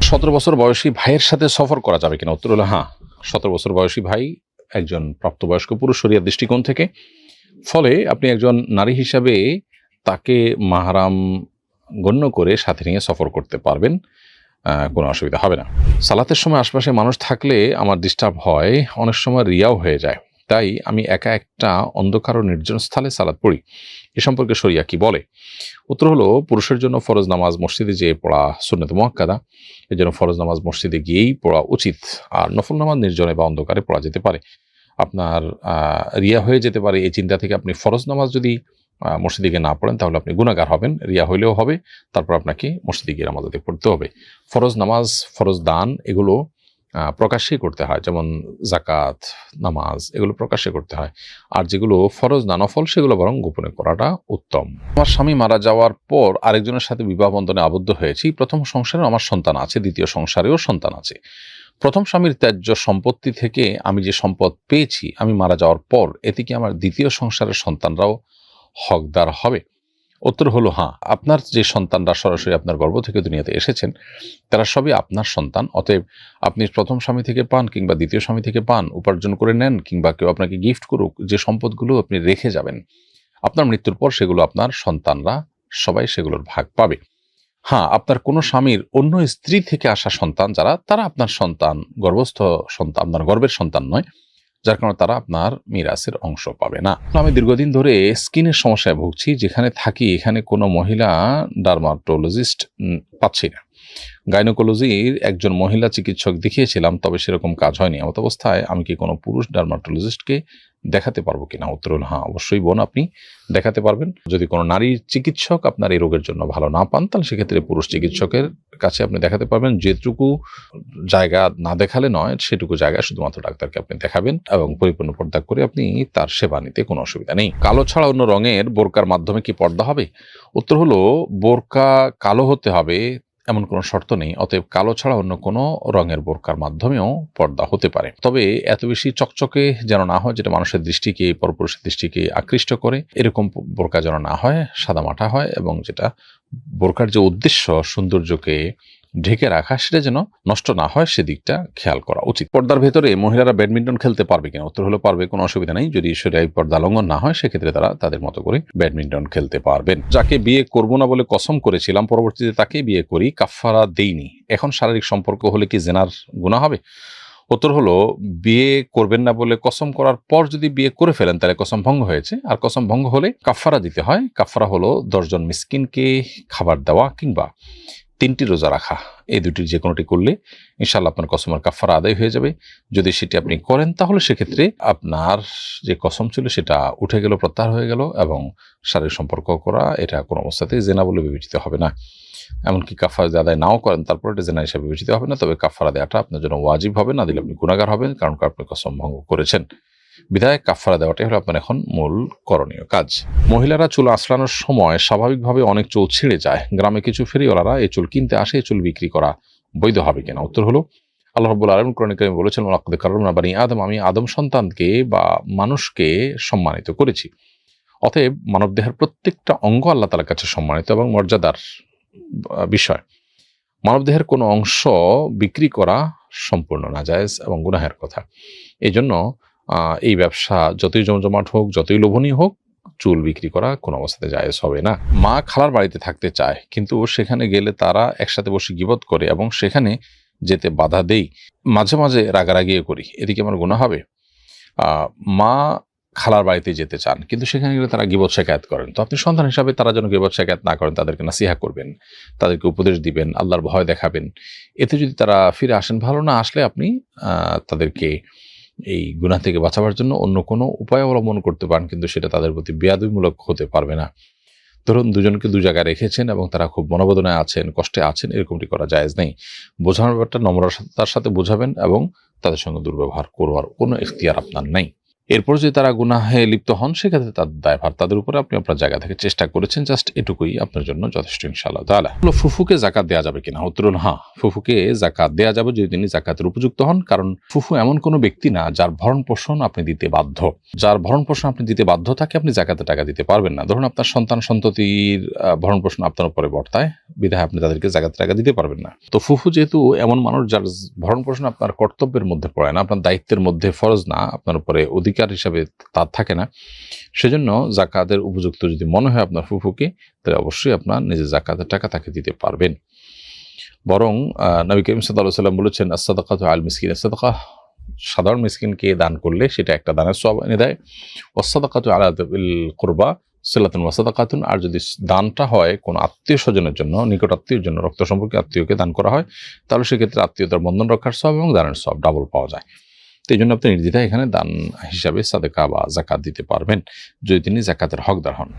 17 বছর বয়সী ভাইয়ের সাথে সফর করা যাবে কিনা? উত্তর হলো হ্যাঁ। 17 বছর বয়সী ভাই একজন প্রাপ্তবয়স্ক পুরুষ শরিয়ার দৃষ্টিকোণ থেকে। ফলে আপনি একজন নারী হিসাবে তাকে মাহরাম গণ্য করে সাথে নিয়ে সফর করতে পারবেন, কোনো অসুবিধা হবে না। সালাতের সময় আশপাশে মানুষ থাকলে আমার ডিস্টার্ব হয়, অনেক সময় রিয়াও হয়ে যায়, তাই আমি একা একটা অন্ধকার ও নির্জন স্থলে সালাত পড়ি। এ সম্পর্কে শরিয়া কি বলে? উত্তর হলো, পুরুষের জন্য ফরজ নামাজ মসজিদে যেয়ে পড়া সুন্নাত মুআক্কাদা, এর জন্য ফরজ নামাজ মসজিদে গিয়েই পড়া উচিত। আর নফল নামাজ নির্জনে বা অন্ধকারে পড়া যেতে পারে। আপনার রিয়া হয়ে যেতে পারে, এই চিন্তা থেকে আপনি ফরজ নামাজ যদি মসজিদে গিয়ে না পড়েন তাহলে আপনি গুনাহগার হবেন, রিয়া হইলেও হবে, তারপর আপনাকে মসজিদে গিয়ে নামাজ আদায় করতে হবে। ফরজ নামাজ, ফরজ দান এগুলো প্রকাশ্যেই করতে হয়, যেমন জাকাত, নামাজ এগুলো প্রকাশ্যে করতে হয়। আর যেগুলো ফরজ না নফল সেগুলো বরং গোপনে করাটা উত্তম। আমার স্বামী মারা যাওয়ার পর আরেকজনের সাথে বিবাহ বন্ধনে আবদ্ধ হয়েছি। প্রথম সংসারে আমার সন্তান আছে, দ্বিতীয় সংসারেও সন্তান আছে। প্রথম স্বামীর ত্যায্য সম্পত্তি থেকে আমি যে সম্পদ পেয়েছি আমি মারা যাওয়ার পর, এতে কি আমার দ্বিতীয় সংসারের সন্তানরাও হকদার হবে? উত্তর হলো হ্যাঁ। আপনার যে সন্তানরা সরাসরি আপনার গর্ভ থেকে দুনিয়াতে এসেছেন তারা সবই আপনার সন্তান। অতএব আপনি প্রথম স্বামী থেকে পান কিংবা দ্বিতীয় স্বামী থেকে পান, উপার্জন করে নেন কিংবা কেউ আপনাকে গিফট করুক, যে সম্পদগুলো আপনি রেখে যাবেন আপনার মৃত্যুর পর সেগুলো আপনার সন্তানরা সবাই সেগুলোর ভাগ পাবে। হ্যাঁ, আপনার কোনো স্বামীর অন্য স্ত্রী থেকে আসা সন্তান যারা, তারা আপনার সন্তান, গর্ভস্থ সন্তান, আপনার গর্ভের সন্তান নয়, যার কারণে তারা আপনার মিরাসের অংশ পাবে না। আমি দীর্ঘদিন ধরে স্কিনের সমস্যায় ভুগছি, যেখানে থাকি এখানে কোনো মহিলা ডার্মাটোলজিস্ট পাচ্ছি না। গাইনোকোলজির একজন মহিলা চিকিৎসক দেখিয়েছিলাম, তবে সেরকম কাজ হয়নি। এমত অবস্থায় আমি কি কোনো পুরুষ ডার্মাটোলজিস্টকে দেখাতে পারবো কিনা? উত্তর হল হ্যাঁ, অবশ্যই বোন, আপনি দেখাতে পারবেন। যদি কোনো নারী চিকিৎসক আপনার এই রোগের জন্য ভালো না পান তাহলে সেক্ষেত্রে পুরুষ চিকিৎসকের কাছে আপনি দেখাতে পারবেন। যেটুকু জায়গা না দেখালে নয় সেটুকু জায়গায় শুধুমাত্র ডাক্তারকে আপনি দেখাবেন এবং পরিপূর্ণ পর্দা করে আপনি তার সেবা নিতে কোনো অসুবিধা নেই। কালো ছাড়া অন্য রঙের বোরকার মাধ্যমে কি পর্দা হবে? উত্তর হলো, বোরকা কালো হতে হবে এমন কোনো শর্ত নেই। অতএব কালো ছাড়া অন্য কোনো রঙের বোরকার মাধ্যমেও পর্দা হতে পারে, তবে এত বেশি চকচকে যেন না হয় যেটা মানুষের দৃষ্টিকে, পরপুরুষের দৃষ্টিকে আকৃষ্ট করে, এরকম বোরকা যেন না হয়, সাদামাটা হয়, এবং যেটা বোরকার যে উদ্দেশ্য সৌন্দর্যকে ঢেকে রাখা সেটা যেন নষ্ট না হয় সেদিকটা খেয়াল করা উচিত। পর্দার ভেতরে মহিলারা ব্যাডমিন্টন খেলতে পারবে কিনা? উত্তর হলো পারবে, কোনো অসুবিধা নেই। যদি শরীয়ী পর্দা লঙ্ঘন না হয় সেক্ষেত্রে তারা তাদের মতো করে ব্যাডমিন্টন খেলতে পারবেন। যাকে বিয়ে করব না বলে কসম করেছিলাম, পরবর্তীতে তাকেই বিয়ে করি, কাফারা দেইনি, এখন শারীরিক সম্পর্ক হলে কি জেনার গুনাহ হবে? উত্তর হলো, বিয়ে করবেন না বলে কসম করার পর যদি বিয়ে করে ফেলেন তাহলে কসম ভঙ্গ হয়েছে, আর কসম ভঙ্গ হলে কাফারা দিতে হয়। কাফারা হলো 10 জন মিসকিনকে খাবার দেওয়া কিংবা 3টি রোজা রাখা, এই দুটির যে কোনোটি করলে ইনশাআল্লাহ আপনার কসমের কাফারা আদায় হয়ে যাবে। যদি সেটি আপনি করেন তাহলে সেক্ষেত্রে আপনার যে কসম ছিল সেটা উঠে গেল, প্রত্যাহার হয়ে গেল, এবং শারীরিক সম্পর্ক করা এটা কোনো অবস্থাতেই জেনা বলে বিবেচিত হবে না। এমনকি কাফারা যদি আদায় নাও করেন তারপর এটা জেনা হিসাবে বিবেচিত হবে না, তবে কাফারা দেওয়াটা আপনার জন্য ওয়াজিব হবে, না দিলে আপনি গুনাহগার হবেন, কারণ আপনি কসম ভঙ্গ করেছেন। বিধায় কাফারা দেওয়াটাই হলো আপনার এখন মূল করণীয় কাজ। মহিলারা চুল আঁচড়ানোর সময় স্বাভাবিকভাবে অনেক চুল ছিঁড়ে যায়, গ্রামে কিছু ফেরিওয়ালারা এই চুল কিনতে আসে, এই চুল বিক্রি করা বৈধ হবে কিনা? উত্তর হলো, আল্লাহ রাব্বুল আলামিন কোরআনে কারিমে বলেছেন, ওয়ালাকাদ কাররামনা বানি আদম, আমি আদম সন্তানকে বা মানুষকে সম্মানিত করেছি। অতএব মানবদেহের প্রত্যেকটা অঙ্গ আল্লাহ তাআলার কাছে সম্মানিত এবং মর্যাদার বিষয়। মানবদেহের কোনো অংশ বিক্রি করা সম্পূর্ণ নাজায়েজ এবং গুনাহের কথা। এই জন্য এই ব্যবসা যতই জমজমাট হোক, যতই লোভনীয় হোক, চুল বিক্রি করা কোনো অবস্থাতে জায়েজ হবে না। মা খালার বাড়িতে থাকতে চায় কিন্তু সেখানে গেলে তারা একসাথে বসে গীবত করে এবং সেখানে যেতে বাধা দেই, মাঝে মাঝে রাগারাগিও করি, এদিকে আমার গুনাহ হবে? মা খালার বাড়িতে যেতে চান কিন্তু সেখানে গেলে তারা গীবত শিকায়াত করেন, তো আপনি সন্তান হিসাবে তারা যেন গীবত শিকায়াত না করেন তাদেরকে নাসিহা করবেন, তাদেরকে উপদেশ দিবেন, আল্লাহর ভয় দেখাবেন। এতে যদি তারা ফিরে আসেন, ভালো না আসলে আপনি তাদেরকে এই গুনাহ থেকে বাঁচাবার জন্য অন্য কোনো উপায় অবলম্বন করতে পারেন, কিন্তু সেটা তাদের প্রতি বেয়াদবিমূলক হতে পারবে না। ধরুন দুজনকে দু জায়গায় রেখেছেন এবং তারা খুব মনোবেদনায় আছেন, কষ্টে আছেন, এরকমটি করা জায়েজ নেই। বোঝানোর ব্যাপারটা নম্রতার সাথে বোঝাবেন এবং তাদের সঙ্গে দুর্ব্যবহার করবার কোনো ইখতিয়ার আপনার নেই। এরপর যদি তারা গুনাহে লিপ্ত হন সেক্ষেত্রে তার দায়ভার তাদের উপরে, আপনি আপনার জায়গা থেকে চেষ্টা করেছেন, জাস্ট এটুকুই আপনার জন্য যথেষ্ট ইনশাআল্লাহ তাআলা। ফুফুকে জাকাত দেওয়া যাবে কিনা? উত্তর হলো হ্যাঁ, ফুফুকে জাকাত দেওয়া যাবে যদি তিনি জাকাতের উপযুক্ত হন। কারণ ফুফু এমন কোনো ব্যক্তি না যার ভরণ পোষণ আপনি দিতে বাধ্য। যার ভরণ পোষণ আপনি দিতে বাধ্য তাকে আপনি জাকাতে টাকা দিতে পারবেন না। ধরুন আপনার সন্তান সন্ততির ভরণ পোষণ আপনার উপরে বর্তায়, বিধায় আপনি তাদেরকে জাকাতে টাকা দিতে পারবেন না। তো ফুফু যেহেতু এমন মানুষ যার ভরণ পোষণ আপনার কর্তব্যের মধ্যে পড়ে না, আপনার দায়িত্বের মধ্যে, ফরজ না, আপনার উপরে অধিকার হিসাবে তার থাকে না, সেজন্য জাকাতের উপযুক্ত যদি মনে হয় আপনার ফুফুকে, তাহলে অবশ্যই আপনার নিজের জাকাতের টাকা তাকে দিতে পারবেন। বরং নবী করিম সাল্লাল্লাহু আলাইহি ওয়াসাল্লাম বলেছেন, আস-সাদাকাতু আল মিসকিন, সাদাকা সাধারণ মিসকিনকে দান করলে সেটা একটা দানের সওয়াব এনে দেয়। ওয়াস-সাদাকাতু আলা যিল কুরবা সিলাতুন ওয়া সাদাকাতুন, আর যদি দানটা হয় কোনো আত্মীয় স্বজনের জন্য, নিকট আত্মীয়ের জন্য, রক্ত সম্পর্কে আত্মীয়কে দান করা হয়, তাহলে সেক্ষেত্রে আত্মীয়তার বন্ধন রক্ষার সওয়াব এবং দানের সওয়াব ডাবল পাওয়া যায়। তো এই জন্য আপনি নির্দ্বিধায় এখানে দান হিসাবে সাদেকা বা জাকাত দিতে পারবেন যদি তিনি জাকাতের হকদার হন।